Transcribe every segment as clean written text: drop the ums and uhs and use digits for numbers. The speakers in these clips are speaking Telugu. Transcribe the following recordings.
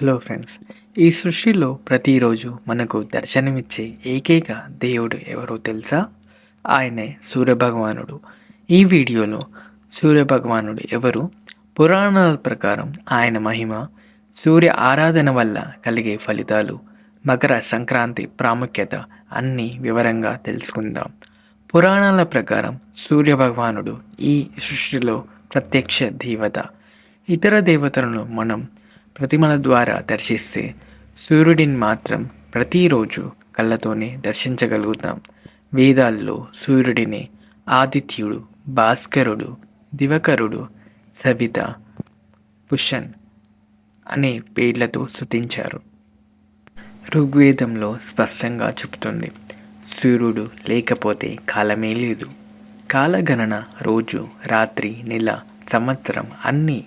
Hello friends. ఈ సృష్టిలో ప్రతిరోజు మనకు దర్శనమిచ్చే ఏకైక దేవుడు ఎవరో తెలుసా? ఆయనే సూర్యభగవానుడు. ఈ వీడియోలో సూర్యభగవానుడు ఎవరు, పురాణాల ప్రకారం ఆయన మహిమ, సూర్య ఆరాధన వల్ల కలిగే ఫలితాలు, మకర సంక్రాంతి ప్రాముఖ్యత అన్నీ వివరంగా తెలుసుకుందాం. పురాణాల ప్రకారం సూర్యభగవానుడు ఈ సృష్టిలో ప్రత్యక్ష దేవత. ఇతర దేవతలను మనం ప్రతిమల ద్వారా దర్శిస్తే, సూర్యుడిని మాత్రం ప్రతిరోజు కళ్ళతోనే దర్శించగలుగుతాం. వేదాల్లో సూర్యుడిని ఆదిత్యుడు, భాస్కరుడు, దివకరుడు, సవిత, పుషన్ అనే పేర్లతో స్తుతించారు. ఋగ్వేదంలో స్పష్టంగా చెబుతుంది, సూర్యుడు లేకపోతే కాలమే లేదు. కాలగణన, రోజు, రాత్రి, నెల, సంవత్సరం అన్నీ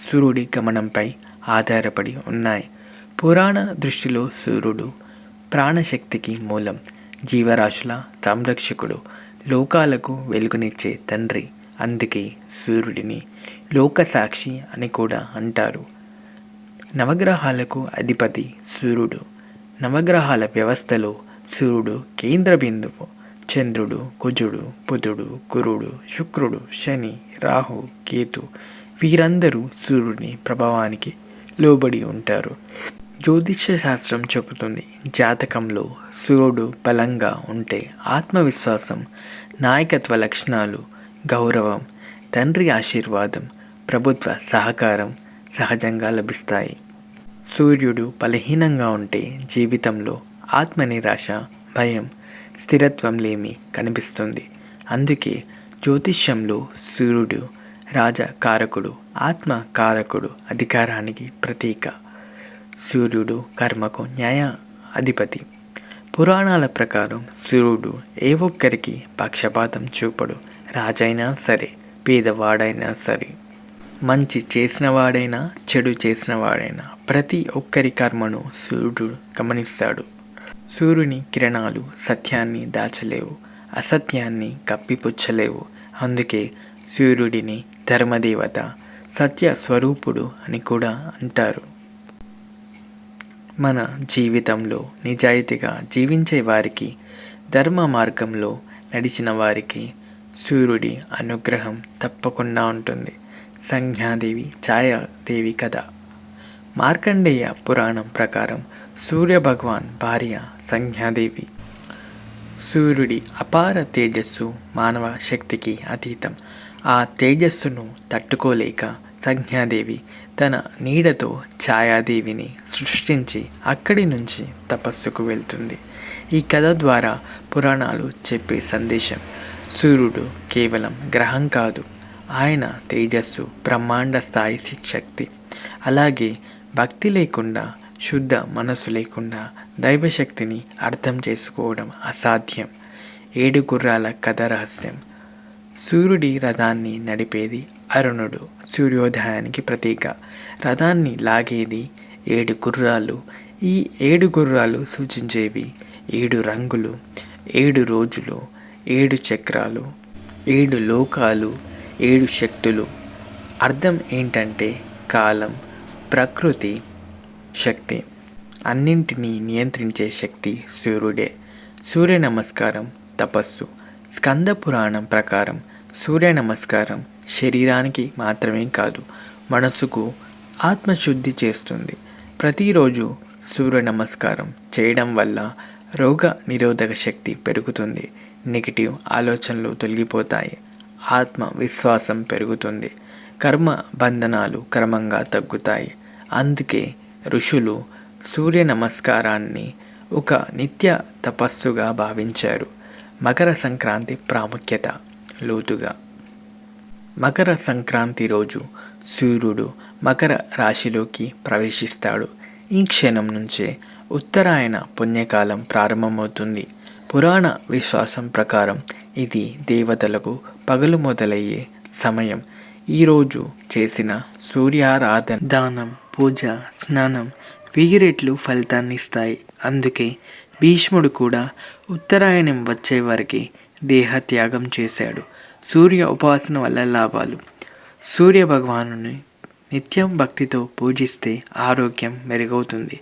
సూర్యుడి గమనంపై ఆధారపడి ఉన్నాయి. పురాణ దృష్టిలో సూర్యుడు ప్రాణశక్తికి మూలం, జీవరాశుల సంరక్షకుడు, లోకాలకు వెలుగునిచ్చే తండ్రి. అందుకే సూర్యుడిని లోకసాక్షి అని కూడా అంటారు. నవగ్రహాలకు అధిపతి సూర్యుడు. నవగ్రహాల వ్యవస్థలో సూర్యుడు కేంద్ర బిందువు. చంద్రుడు, కుజుడు, బుధుడు, గురుడు, శుక్రుడు, శని, రాహు, కేతు వీరందరూ సూర్యుని ప్రభావానికి లోబడి ఉంటారు. జ్యోతిష్య శాస్త్రం చెబుతుంది, జాతకంలో సూర్యుడు బలంగా ఉంటే ఆత్మవిశ్వాసం, నాయకత్వ లక్షణాలు, గౌరవం, తండ్రి ఆశీర్వాదం, ప్రభుత్వ సహకారం సహజంగా లభిస్తాయి. సూర్యుడు బలహీనంగా ఉంటే జీవితంలో ఆత్మనిరాశ, భయం, స్థిరత్వం లేమి కనిపిస్తుంది. అందుకే జ్యోతిష్యంలో సూర్యుడు రాజకారకుడు, ఆత్మకారకుడు, అధికారానికి ప్రతీక. సూర్యుడు కర్మకు న్యాయ అధిపతి. పురాణాల ప్రకారం సూర్యుడు ఏ ఒక్కరికి పక్షపాతం చూపడు. రాజైనా సరే, పేదవాడైనా సరే, మంచి చేసినవాడైనా చెడు చేసినవాడైనా ప్రతి ఒక్కరి కర్మను సూర్యుడు గమనిస్తాడు. సూర్యుని కిరణాలు సత్యాన్ని దాచలేవు, అసత్యాన్ని కప్పిపుచ్చలేవు. అందుకే సూర్యుడిని ధర్మదేవత, సత్య స్వరూపుడు అని కూడా అంటారు. మన జీవితంలో నిజాయితీగా జీవించే వారికి, ధర్మ మార్గంలో నడిచిన వారికి సూర్యుడి అనుగ్రహం తప్పకుండా ఉంటుంది. సంధ్యాదేవి, ఛాయాదేవి కథ. మార్కండేయ పురాణం ప్రకారం సూర్య భగవాన్ భార్య సంధ్యాదేవి. సూర్యుడి అపార తేజస్సు మానవ శక్తికి అతీతం. ఆ తేజస్సును తట్టుకోలేక సంధ్యాదేవి తన నీడతో ఛాయాదేవిని సృష్టించి అక్కడి నుంచి తపస్సుకు వెళ్తుంది. ఈ కథ ద్వారా పురాణాలు చెప్పే సందేశం, సూర్యుడు కేవలం గ్రహం కాదు, ఆయన తేజస్సు బ్రహ్మాండ స్థాయి శక్తి. అలాగే భక్తి లేకుండా, శుద్ధ మనసు లేకుండా దైవశక్తిని అర్థం చేసుకోవడం అసాధ్యం. 7 గుర్రాల కథ రహస్యం. సూర్యుడి రథాన్ని నడిపేది అరుణుడు, సూర్యోదయానికి ప్రతీక. రథాన్ని లాగేది 7 గుర్రాలు. ఈ 7 గుర్రాలు సూచించేవి 7 రంగులు, 7 రోజులు, 7 చక్రాలు, 7 లోకాలు, 7 శక్తులు. అర్థం ఏంటంటే కాలం, ప్రకృతి, శక్తి, అన్నింటినీ నియంత్రించే శక్తి సూర్యుడే. సూర్య నమస్కారం తపస్సు. స్కంద పురాణం ప్రకారం సూర్య నమస్కారం శరీరానికి మాత్రమే కాదు, మనసుకు ఆత్మశుద్ధి చేస్తుంది. ప్రతిరోజు సూర్య నమస్కారం చేయడం వల్ల రోగ నిరోధక శక్తి పెరుగుతుంది, నెగిటివ్ ఆలోచనలు తొలగిపోతాయి, ఆత్మవిశ్వాసం పెరుగుతుంది, కర్మ బంధనాలు క్రమంగా తగ్గుతాయి. అందుకే ఋషులు సూర్య నమస్కారాన్ని ఒక నిత్య తపస్సుగా భావించారు. మకర సంక్రాంతి ప్రాముఖ్యత లోతుగా. మకర సంక్రాంతి రోజు సూర్యుడు మకర రాశిలోకి ప్రవేశిస్తాడు. ఈ క్షణం నుంచే ఉత్తరాయణ పుణ్యకాలం ప్రారంభమవుతుంది. పురాణ విశ్వాసం ప్రకారం ఇది దేవతలకు పగలు మొదలయ్యే సమయం. ఈరోజు చేసిన సూర్యారాధన, దానం, పూజ, స్నానం 1000 రెట్లు ఫలితాన్ని ఇస్తాయి. అందుకే భీష్ముడు కూడా ఉత్తరాయణం వచ్చే వరకు దేహత్యాగం చేశాడు. సూర్య ఉపాసన వల్ల లాభాలు. సూర్య భగవానుని నిత్యం భక్తితో పూజిస్తే ఆరోగ్యం మెరుగవుతుంది,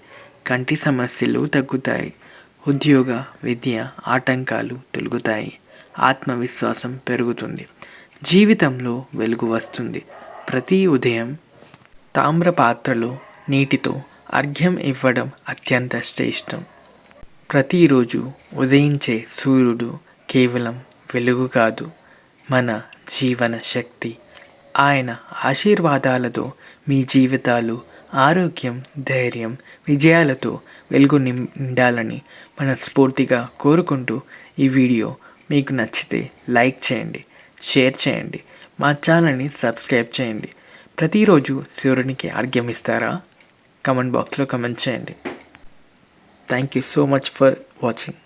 కంటి సమస్యలు తగ్గుతాయి, ఉద్యోగ విద్య ఆటంకాలు తొలగుతాయి, ఆత్మవిశ్వాసం పెరుగుతుంది, జీవితంలో వెలుగు వస్తుంది. ప్రతి ఉదయం తామ్ర పాత్రలో నీటితో అర్ఘ్యం ఇవ్వడం అత్యంత శ్రేష్టం. ప్రతిరోజు ఉదయించే సూర్యుడు కేవలం వెలుగు కాదు, మన జీవన శక్తి. ఆయన ఆశీర్వాదాలతో మీ జీవితాలు ఆరోగ్యం, ధైర్యం, విజయాలతో వెలుగు నిండాలని మనస్ఫూర్తిగా కోరుకుంటూ ఈ వీడియో మీకు నచ్చితే లైక్ చేయండి, షేర్ చేయండి, మా ఛానల్ని సబ్స్క్రైబ్ చేయండి. ప్రతిరోజు సూర్యునికి అర్ఘ్యం ఇస్తారా? కమెంట్ బాక్స్లో కమెంట్ చేయండి. Thank you so much for watching.